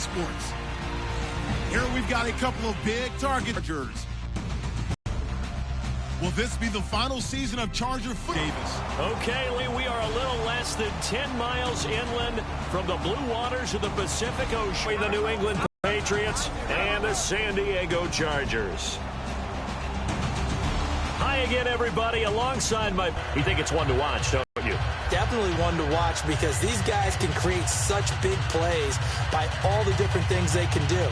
sports. Here we've got a couple of big targeters. Will this be the final season of Charger football? Davis. Okay, Lee, we are a little less than 10 miles inland from the blue waters of the Pacific Ocean. The New England Patriots and the San Diego Chargers. Hi again, everybody. Alongside my... You think it's one to watch, don't you? Definitely one to watch because these guys can create such big plays by all the different things they can do.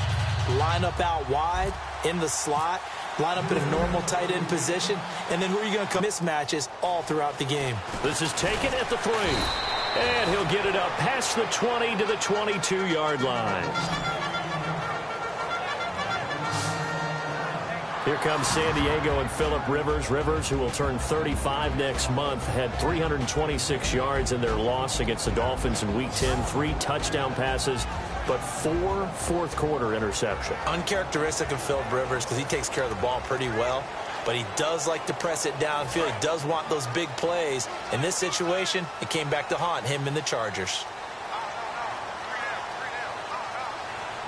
Line up out wide, in the slot, line up in a normal tight end position, and then where you're going to come mismatches all throughout the game. This is taken at the 3. And he'll get it up past the 20 to the 22-yard line. Here comes San Diego and Phillip Rivers. Rivers, who will turn 35 next month, had 326 yards in their loss against the Dolphins in Week 10. 3 touchdown passes, but 4 fourth-quarter interceptions. Uncharacteristic of Phillip Rivers because he takes care of the ball pretty well, but he does like to press it downfield. He does want those big plays. In this situation, it came back to haunt him and the Chargers.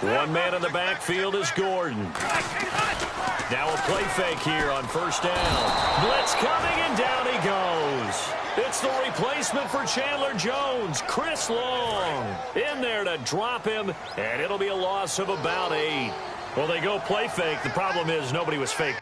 One man in the backfield is Gordon. Now a play fake here on first down. Blitz coming, and down he goes. It's the replacement for Chandler Jones, Chris Long. In there to drop him, and it'll be a loss of about 8. Well, they go play fake. The problem is nobody was fake.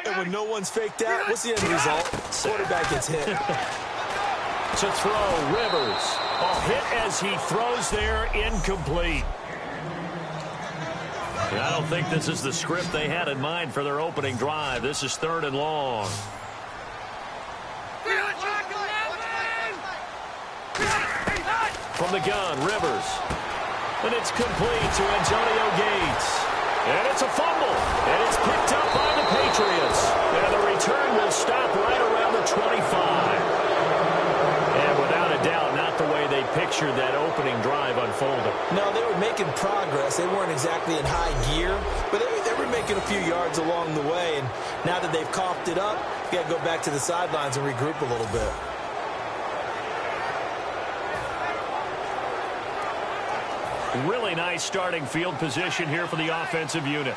And when no one's faked out, what's the end result? Quarterback gets hit. To throw, Rivers. A hit as he throws there, incomplete. And I don't think this is the script they had in mind for their opening drive. This is 3rd and long. From the gun, Rivers. And it's complete to Antonio Gates. And it's a fumble. And it's picked up by the Patriots. And the return will stop right around the 25. And without a doubt, not the way they pictured that opening drive unfolding. No, they were making progress. They weren't exactly in high gear, but they were making a few yards along the way. And now that they've coughed it up, you got to go back to the sidelines and regroup a little bit. Really nice starting field position here for the offensive unit.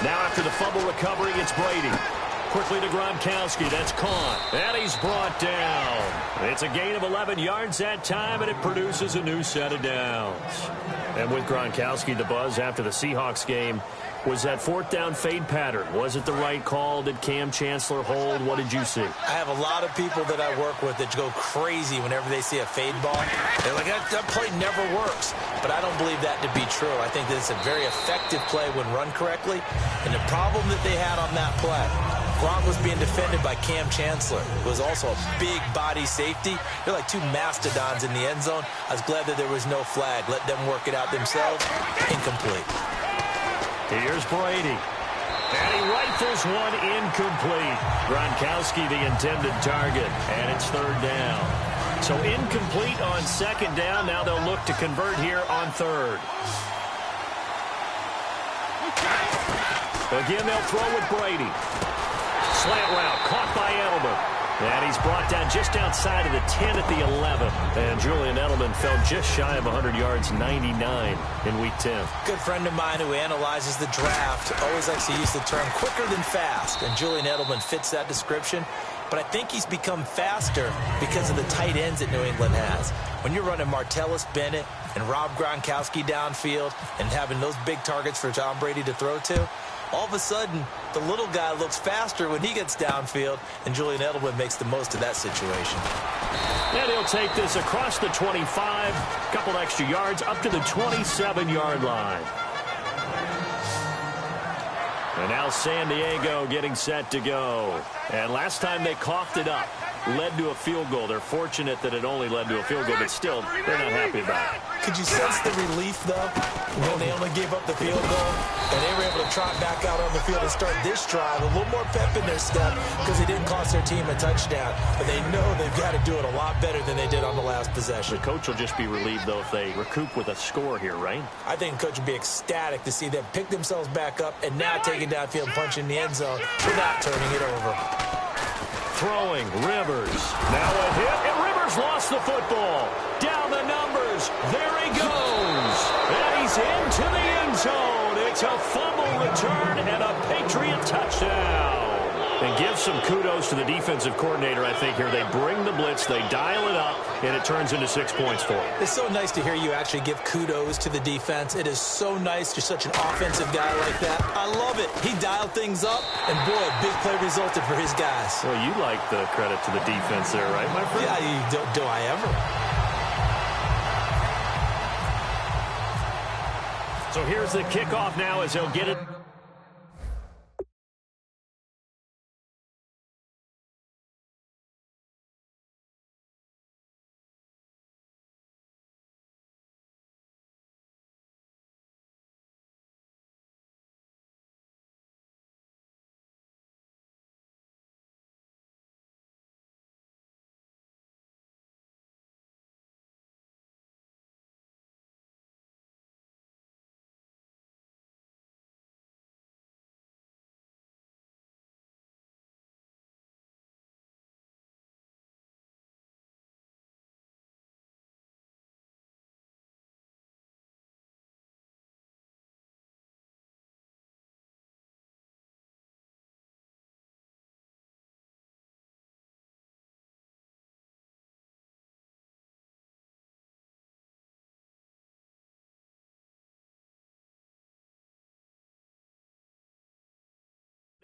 Now after the fumble recovery, it's Brady. Quickly to Gronkowski. That's caught. And he's brought down. It's a gain of 11 yards that time, and it produces a new set of downs. And with Gronkowski, the buzz after the Seahawks game was that 4th down fade pattern. Was it the right call? Did Cam Chancellor hold? What did you see? I have a lot of people that I work with that go crazy whenever they see a fade ball. They're like, that play never works. But I don't believe that to be true. I think that it's a very effective play when run correctly. And the problem that they had on that play, Gronk was being defended by Cam Chancellor, who was also a big body safety. They're like 2 mastodons in the end zone. I was glad that there was no flag. Let them work it out themselves. Incomplete. Here's Brady. And he rifles one incomplete. Gronkowski the intended target. And it's 3rd down. So incomplete on 2nd down. Now they'll look to convert here on 3rd. Again, they'll throw with Brady. Slant route caught by Edelman. And he's brought down just outside of the 10 at the 11. And Julian Edelman fell just shy of 100 yards, 99 in Week 10. Good friend of mine who analyzes the draft always likes to use the term quicker than fast. And Julian Edelman fits that description. But I think he's become faster because of the tight ends that New England has. When you're running Martellus Bennett and Rob Gronkowski downfield and having those big targets for Tom Brady to throw to, all of a sudden, the little guy looks faster when he gets downfield, and Julian Edelman makes the most of that situation. And he'll take this across the 25, a couple extra yards, up to the 27-yard line. And now San Diego getting set to go. And last time they coughed it up, led to a field goal. They're fortunate that it only led to a field goal, but still, they're not happy about it. Could you sense the relief, though, when they only gave up the field goal and they were able to trot back out on the field and start this drive? A little more pep in their step because they didn't cost their team a touchdown. But they know they've got to do it a lot better than they did on the last possession. The coach will just be relieved, though, if they recoup with a score here, right? I think the coach would be ecstatic to see them pick themselves back up and now take it downfield and punch in the end zone without turning it over. Throwing, Rivers. Now a hit, and Rivers lost the football. Down the numbers. There he goes. And he's into the end zone. It's a fumble return and a Patriot touchdown. And give some kudos to the defensive coordinator, I think, here. They bring the blitz, they dial it up, and it turns into 6 points for them. It's so nice to hear you actually give kudos to the defense. It is so nice. You're such an offensive guy like that. I love it. He dialed things up, and boy, a big play resulted for his guys. Well, you like the credit to the defense there, right, my friend? Yeah, do I ever? So here's the kickoff now as he'll get it.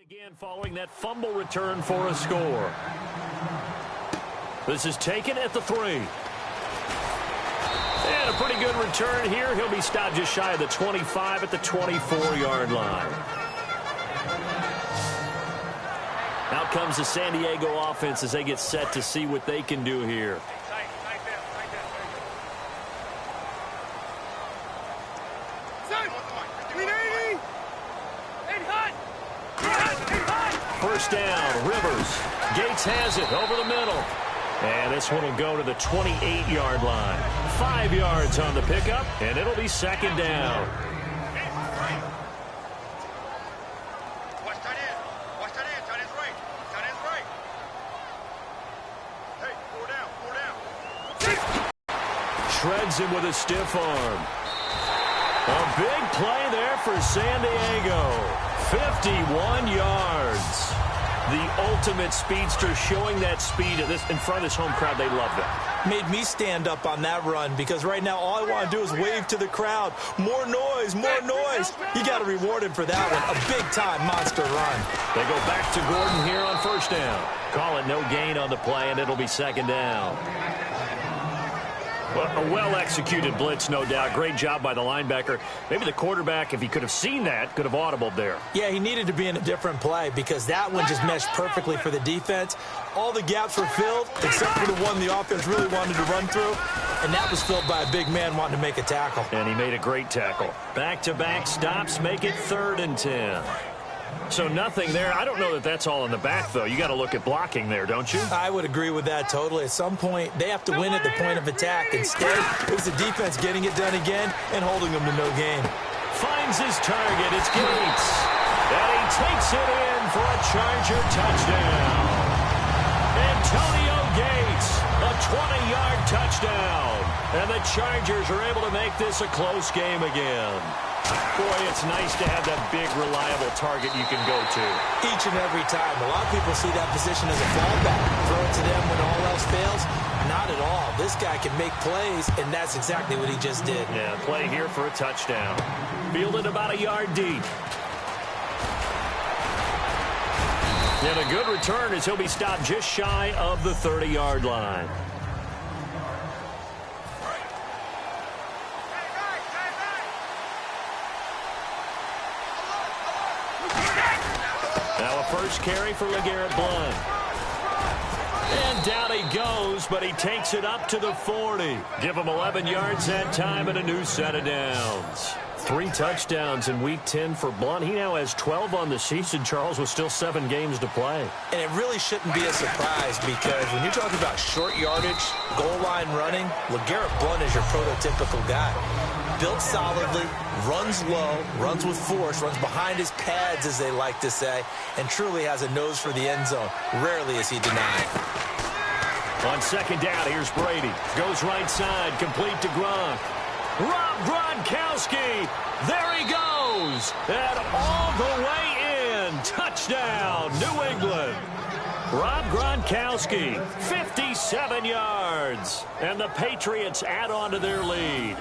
Again, following that fumble return for a score. This is taken at the 3. And a pretty good return here. He'll be stopped just shy of the 25 at the 24-yard line. Out comes the San Diego offense as they get set to see what they can do here. First down, Rivers. Gates has it over the middle. And this one will go to the 28-yard line. 5 yards on the pickup, and it'll be second down. Watch tight end. Watch tight end. Tight end's right. Tight end's right. Hey, 4 down. 4 down. Shreds him with a stiff arm. A big play there for San Diego. 51 yards. The ultimate speedster showing that speed in front of this home crowd. They love that. Made me stand up on that run because right now all I want to do is wave to the crowd. More noise, more noise. You got to reward him for that one. A big-time monster run. They go back to Gordon here on first down. Call it no gain on the play, and it'll be second down. Well, a well-executed blitz, no doubt. Great job by the linebacker. Maybe the quarterback, if he could have seen that, could have audibled there. Yeah, he needed to be in a different play because that one just meshed perfectly for the defense. All the gaps were filled except for the one the offense really wanted to run through, and that was filled by a big man wanting to make a tackle. And he made a great tackle. Back-to-back stops make it 3rd and 10. So nothing there. I don't know that that's all in the back, though. You got to look at blocking there, don't you? I would agree with that totally. At some point, they have to win at the point of attack. Instead, it was the defense getting it done again and holding them to no gain. Finds his target. It's Gates. And he takes it in for a Charger touchdown. Antonio Gates, a 20-yard touchdown. And the Chargers are able to make this a close game again. Boy, it's nice to have that big, reliable target you can go to. Each and every time. A lot of people see that position as a fallback. Throw it to them when all else fails. Not at all. This guy can make plays, and that's exactly what he just did. Yeah, play here for a touchdown. Fielded about a yard deep. And a good return as he'll be stopped just shy of the 30-yard line. Now a first carry for LeGarrette Blount. And down he goes, but he takes it up to the 40. Give him 11 yards that time and a new set of downs. 3 touchdowns in Week 10 for Blount. He now has 12 on the season, Charles, with still 7 games to play. And it really shouldn't be a surprise because when you're talking about short yardage, goal line running, LeGarrette Blount is your prototypical guy. Built solidly, runs low, runs with force, runs behind his pads, as they like to say, and truly has a nose for the end zone. Rarely is he denied. On second down, here's Brady. Goes right side, complete to Gronk. Rob Gronkowski. There he goes. And all the way in. Touchdown, New England. Rob Gronkowski, 57 yards. And the Patriots add on to their lead.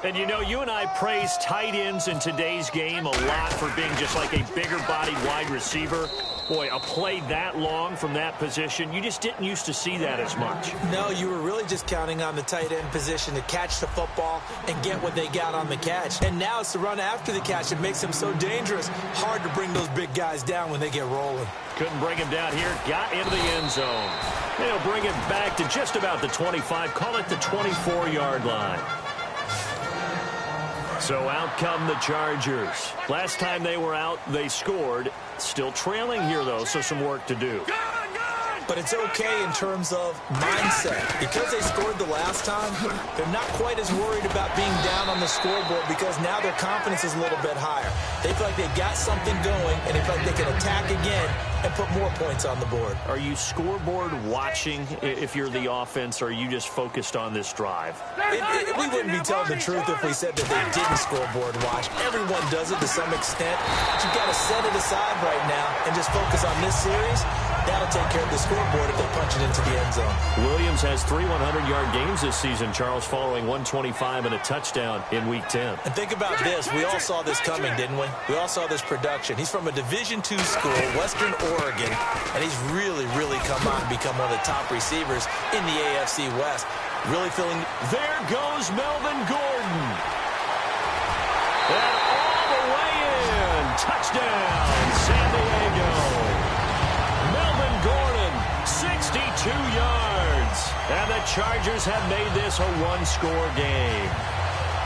And, you know, you and I praise tight ends in today's game a lot for being just like a bigger-bodied wide receiver. Boy, a play that long from that position, you just didn't used to see that as much. No, you were really just counting on the tight end position to catch the football and get what they got on the catch. And now it's the run after the catch that makes him so dangerous. Hard to bring those big guys down when they get rolling. Couldn't bring him down here. Got into the end zone. They'll bring it back to just about the 25. Call it the 24-yard line. So out come the Chargers. Last time they were out, they scored. Still trailing here, though, so some work to do. But it's okay in terms of mindset. Because they scored the last time, they're not quite as worried about being down on the scoreboard because now their confidence is a little bit higher. They feel like they've got something going, and they feel like they can attack again and put more points on the board. Are you scoreboard watching if you're the offense, or are you just focused on this drive? We wouldn't be telling the truth if we said that they didn't scoreboard watch. Everyone does it to some extent. But you've got to set it aside right now and just focus on this series. That'll take care of the scoreboard if they punch it into the end zone. Williams has 3 100-yard games this season, Charles, following 125 and a touchdown in Week 10. And think about this. We all saw this coming, didn't we? We all saw this production. He's from a Division II school, Western Oregon, and he's really come on and become one of the top receivers in the AFC West. Really feeling... There goes Melvin Gordon. And all the way in. Touchdown, San Diego. Melvin Gordon, 62 yards. And the Chargers have made this a one-score game.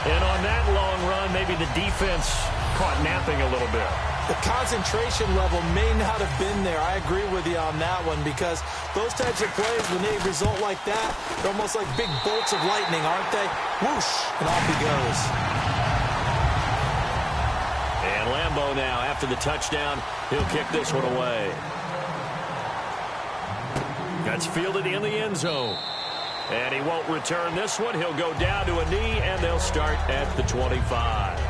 And on that long run, maybe the defense caught napping a little bit. The concentration level may not have been there. I agree with you on that one because those types of plays, when they result like that, they're almost like big bolts of lightning, aren't they? Whoosh, and off he goes. And Lambeau now, after the touchdown, he'll kick this one away. That's fielded in the end zone. And he won't return this one. He'll go down to a knee, and they'll start at the 25.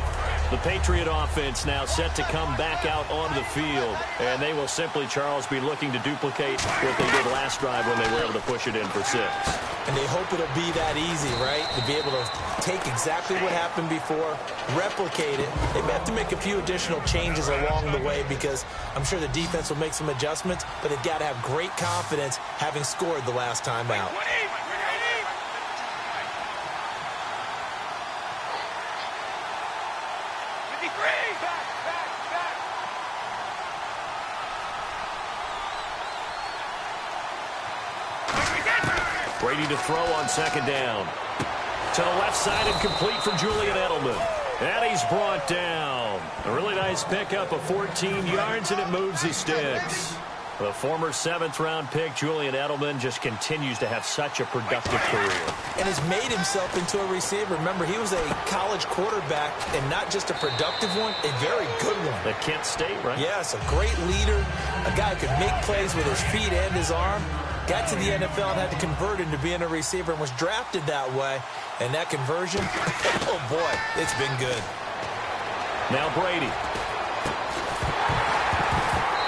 The Patriot offense now set to come back out onto the field. And they will simply, Charles, be looking to duplicate what they did last drive when they were able to push it in for 6. And they hope it'll be that easy, right? To be able to take exactly what happened before, replicate it. They may have to make a few additional changes along the way because I'm sure the defense will make some adjustments, but they've got to have great confidence having scored the last time out. Brady to throw on second down. To the left side and complete for Julian Edelman. And he's brought down. A really nice pickup of 14 yards, and it moves the sticks. The former 7th-round pick, Julian Edelman, just continues to have such a productive career. And has made himself into a receiver. Remember, he was a college quarterback, and not just a productive one, a very good one. At Kent State, right? Yes, a great leader, a guy who could make plays with his feet and his arm. Got to the NFL and had to convert into being a receiver and was drafted that way. And that conversion, oh boy, it's been good. Now Brady.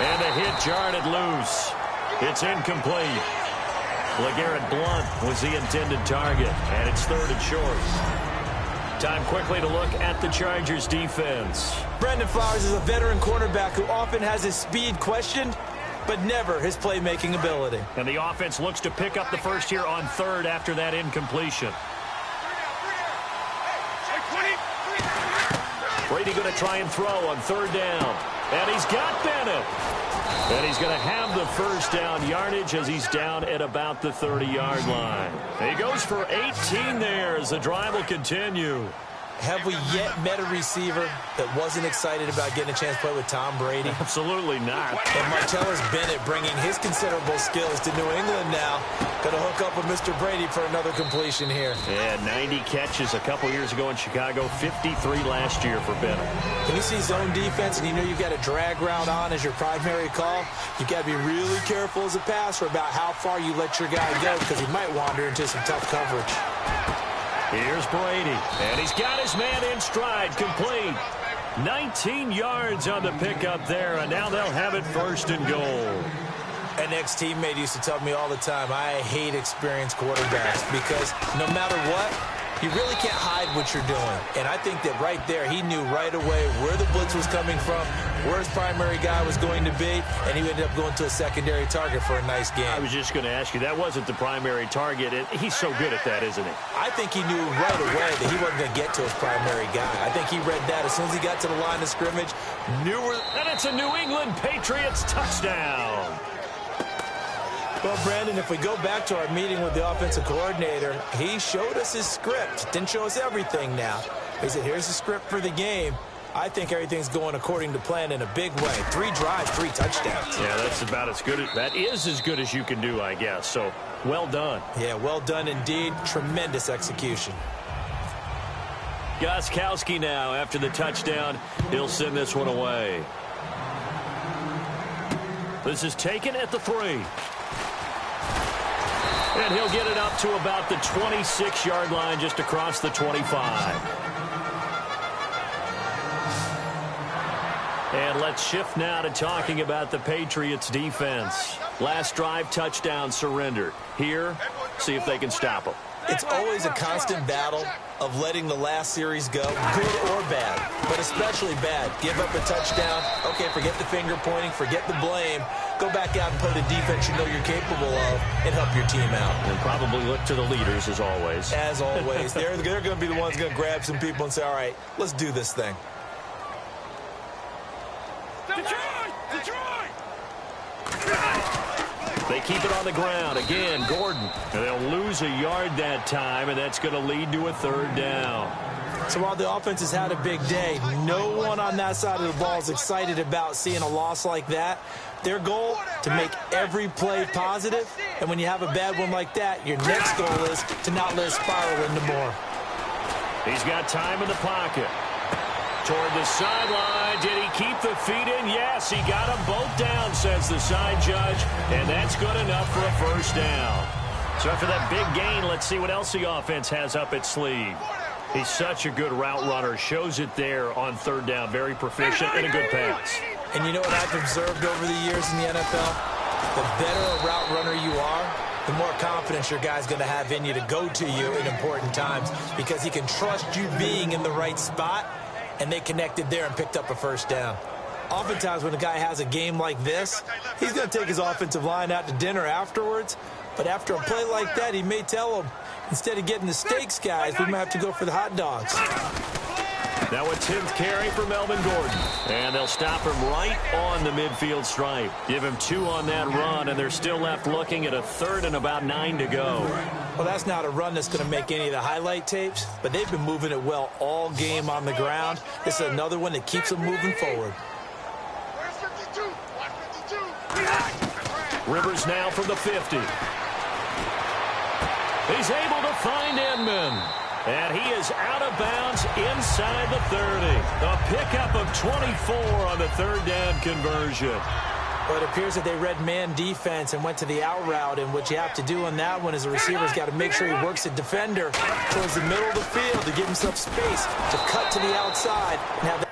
And a hit jarred loose. It's incomplete. LeGarrette Blount was the intended target, and it's 3rd and short. Time quickly to look at the Chargers defense. Brandon Flowers is a veteran cornerback who often has his speed questioned, but never his playmaking ability. And the offense looks to pick up the first here on 3rd after that incompletion. Brady going to try and throw on 3rd down. And he's got Bennett. And he's going to have the first down yardage as he's down at about the 30-yard line. He goes for 18 there as the drive will continue. Have we yet met a receiver that wasn't excited about getting a chance to play with Tom Brady? Absolutely not. And Martellus Bennett bringing his considerable skills to New England now. Going to hook up with Mr. Brady for another completion here. Yeah, 90 catches a couple years ago in Chicago, 53 last year for Bennett. When you see zone defense and you know you've got a drag route on as your primary call, you've got to be really careful as a passer about how far you let your guy go because he might wander into some tough coverage. Here's Brady, and he's got his man in stride, complete. 19 yards on the pickup there, and now they'll have it first and goal. An ex-teammate used to tell me all the time, I hate experienced quarterbacks because no matter what, you really can't hide what you're doing. And I think that right there, he knew right away where the blitz was coming from, where his primary guy was going to be, and he ended up going to a secondary target for a nice game. I was just going to ask you, that wasn't the primary target. He's so good at that, isn't he? I think he knew right away that he wasn't going to get to his primary guy. I think he read that as soon as he got to the line of scrimmage. And it's a New England Patriots touchdown. Well, Brandon, if we go back to our meeting with the offensive coordinator, he showed us his script. Didn't show us everything now. He said, here's the script for the game. I think everything's going according to plan in a big way. 3 drives, 3 touchdowns. Yeah, that's about as good. That is as good as you can do, I guess. So, well done. Yeah, well done indeed. Tremendous execution. Gostkowski now, after the touchdown, he'll send this one away. This is taken at the 3. And he'll get it up to about the 26-yard line, just across the 25. And let's shift now to talking about the Patriots defense. Last drive, touchdown, surrender. Here, see if they can stop them. It's always a constant battle of letting the last series go, good or bad, but especially bad. Give up a touchdown. Okay, forget the finger pointing, forget the blame. Go back out and play the defense you know you're capable of and help your team out. And probably look to the leaders, as always. As always. They're going to be the ones going to grab some people and say, all right, let's do this thing. They keep it on the ground. Again, Gordon. And they'll lose a yard that time, and that's going to lead to a 3rd down. So while the offense has had a big day, no one on that side of the ball is excited about seeing a loss like that. Their goal, to make every play positive. And when you have a bad one like that, your next goal is to not let it spiral into more. He's got time in the pocket. Toward the sideline. Did he keep the feet in? Yes, he got them both down, says the side judge. And that's good enough for a first down. So after that big gain, let's see what else the offense has up its sleeve. He's such a good route runner. Shows it there on 3rd down. Very proficient and a good pass. And you know what I've observed over the years in the NFL? The better a route runner you are, the more confidence your guy's going to have in you to go to you in important times because he can trust you being in the right spot, and they connected there and picked up a first down. Oftentimes when a guy has a game like this, he's going to take his offensive line out to dinner afterwards, but after a play like that, he may tell them, instead of getting the steaks, guys, we might have to go for the hot dogs. Now a 10th carry for Melvin Gordon. And they'll stop him right on the midfield stripe. Give him 2 on that run, and they're still left looking at a 3rd and about 9 to go. Well, that's not a run that's going to make any of the highlight tapes, but they've been moving it well all game on the ground. This is another one that keeps them moving forward. Rivers now from the 50. He's able to find Inman. And he is out of bounds inside the 30. A pickup of 24 on the 3rd down conversion. Well, it appears that they read man defense and went to the out route, and what you have to do on that one is the receiver's got to make sure he works the defender towards the middle of the field to give himself space to cut to the outside and have